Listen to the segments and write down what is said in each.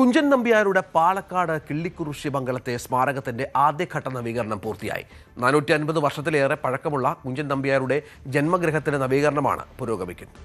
കുഞ്ചൻ നമ്പ്യാരുടെ പാലക്കാട് കിള്ളിക്കുറിശ്ശി മംഗലത്തെ സ്മാരകത്തിന്റെ ആദ്യഘട്ട നവീകരണം പൂർത്തിയായി. 450 വർഷത്തിലേറെ പഴക്കമുള്ള കുഞ്ചൻ നമ്പ്യാരുടെ ജന്മഗൃഹത്തിന്റെ നവീകരണമാണ് പുരോഗമിക്കുന്നത്.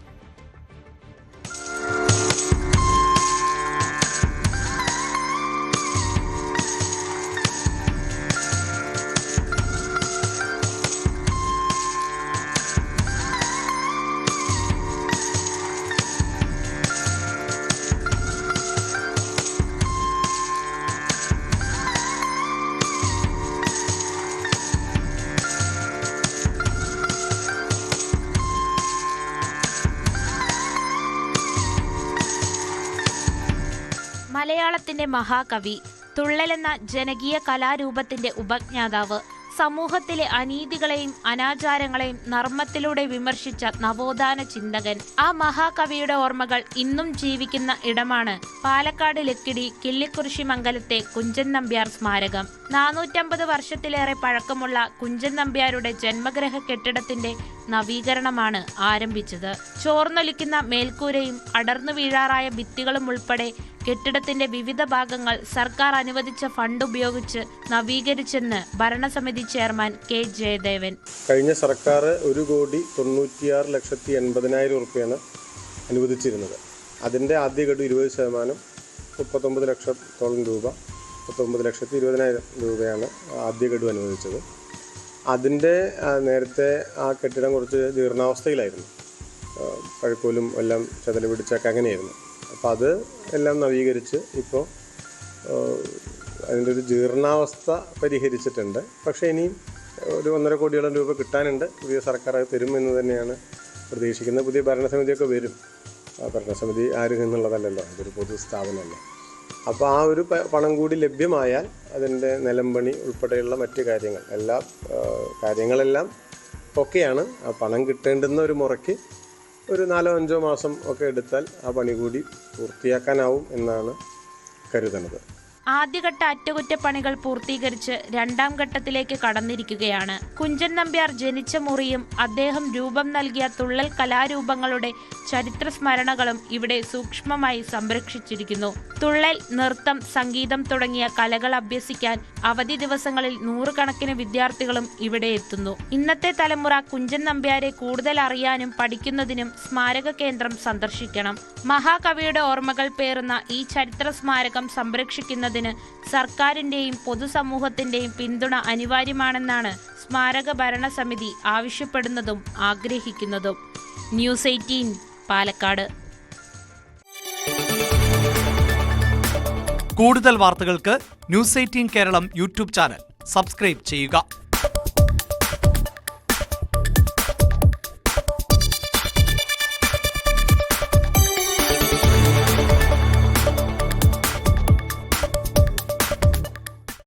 മലയാളത്തിന്റെ മഹാകവി, തുള്ളലെന്ന ജനകീയ കലാരൂപത്തിന്റെ ഉപജ്ഞാതാവ്, സമൂഹത്തിലെ അനീതികളെയും അനാചാരങ്ങളെയും നർമ്മത്തിലൂടെ വിമർശിച്ച നവോത്ഥാന ചിന്തകൻ, ആ മഹാകവിയുടെ ഓർമ്മകൾ ഇന്നും ജീവിക്കുന്ന ഇടമാണ് പാലക്കാട് ലക്കിടി കിള്ളിക്കുറിശ്ശി മംഗലത്തെ കുഞ്ചൻ നമ്പ്യാർ സ്മാരകം. 450 വർഷത്തിലേറെ പഴക്കമുള്ള കുഞ്ചൻ നമ്പ്യാരുടെ ജന്മഗൃഹ കെട്ടിടത്തിന്റെ നവീകരണമാണ് ആരംഭിച്ചത്. ചോർന്നൊലിക്കുന്ന മേൽക്കൂരയും അടർന്നു വീഴാറായ ഭിത്തികളും ഉൾപ്പെടെ കെട്ടിടത്തിന്റെ വിവിധ ഭാഗങ്ങൾ സർക്കാർ അനുവദിച്ച ഫണ്ട് ഉപയോഗിച്ച് നവീകരിച്ചെന്ന് ഭരണസമിതി ചെയർമാൻ കെ ജയദേവൻ. കഴിഞ്ഞ സർക്കാർ 1,96,80,000 രൂപയാണ് അനുവദിച്ചിരുന്നത്. അതിൻ്റെ ആദ്യ ഗഡു 20%, 39 ലക്ഷത്തോളം രൂപ, 39,20,000 രൂപയാണ് ആദ്യ ഗഡു അനുവദിച്ചത്. അതിൻ്റെ നേരത്തെ ആ കെട്ടിടം കുറച്ച് ജീർണാവസ്ഥയിലായിരുന്നു, പഴുക്കോലും എല്ലാം ചതല് പിടിച്ചൊക്കെ അങ്ങനെയായിരുന്നു. അപ്പോൾ അത് എല്ലാം നവീകരിച്ച് ഇപ്പോൾ അതിൻ്റെ ഒരു ജീർണാവസ്ഥ പരിഹരിച്ചിട്ടുണ്ട്. പക്ഷേ ഇനിയും ഒരു 1.5 കോടിയോളം രൂപ കിട്ടാനുണ്ട്. പുതിയ സർക്കാർ അത് തരുമെന്ന് തന്നെയാണ് പ്രതീക്ഷിക്കുന്നത്. പുതിയ ഭരണസമിതിയൊക്കെ വരും. ഭരണസമിതി ആരും എന്നുള്ളതല്ലല്ലോ, അതൊരു പൊതു സ്ഥാപനമല്ലേ. അപ്പോൾ ആ ഒരു പണം കൂടി ലഭ്യമായാൽ അതിൻ്റെ നിലംപണി ഉൾപ്പെടെയുള്ള മറ്റ് കാര്യങ്ങൾ കാര്യങ്ങളെല്ലാം ഒക്കെയാണ്. ആ പണം കിട്ടേണ്ടുന്ന ഒരു മുറയ്ക്ക് ഒരു 4-5 മാസം ഒക്കെ എടുത്താൽ ആ പണി കൂടി പൂർത്തിയാക്കാനാവും എന്നാണ് കരുതുന്നത്. ആദ്യഘട്ട അറ്റകുറ്റപ്പണികൾ പൂർത്തീകരിച്ച് രണ്ടാം ഘട്ടത്തിലേക്ക് കടന്നിരിക്കുകയാണ്. കുഞ്ചൻ നമ്പ്യാർ ജനിച്ച മുറിയും അദ്ദേഹം രൂപം നൽകിയ തുള്ളൽ കലാരൂപങ്ങളുടെ ചരിത്ര സ്മരണകളും ഇവിടെ സൂക്ഷ്മമായി സംരക്ഷിച്ചിരിക്കുന്നു. തുള്ളൽ, നൃത്തം, സംഗീതം തുടങ്ങിയ കലകൾ അഭ്യസിക്കാൻ അവധി ദിവസങ്ങളിൽ 100 കണക്കിന് വിദ്യാർത്ഥികളും ഇവിടെ എത്തുന്നു. ഇന്നത്തെ തലമുറ കുഞ്ചൻ നമ്പ്യാരെ കൂടുതൽ അറിയാനും പഠിക്കുന്നതിനും സ്മാരക കേന്ദ്രം സന്ദർശിക്കണം. മഹാകവിയുടെ ഓർമ്മകൾ പേറുന്ന ഈ ചരിത്ര സ്മാരകം സംരക്ഷിക്കുന്നത് സർക്കാരിന്റെയും പൊതുസമൂഹത്തിന്റെയും പിന്തുണ അനിവാര്യമാണെന്നാണ് സ്മാരക ഭരണസമിതി ആവശ്യപ്പെടുന്നതും ആഗ്രഹിക്കുന്നതും. ന്യൂസ് 18 പാലക്കാട്. കൂടുതൽ വാർത്തകൾക്ക് news 18 Keralam YouTube channel subscribe ചെയ്യുക.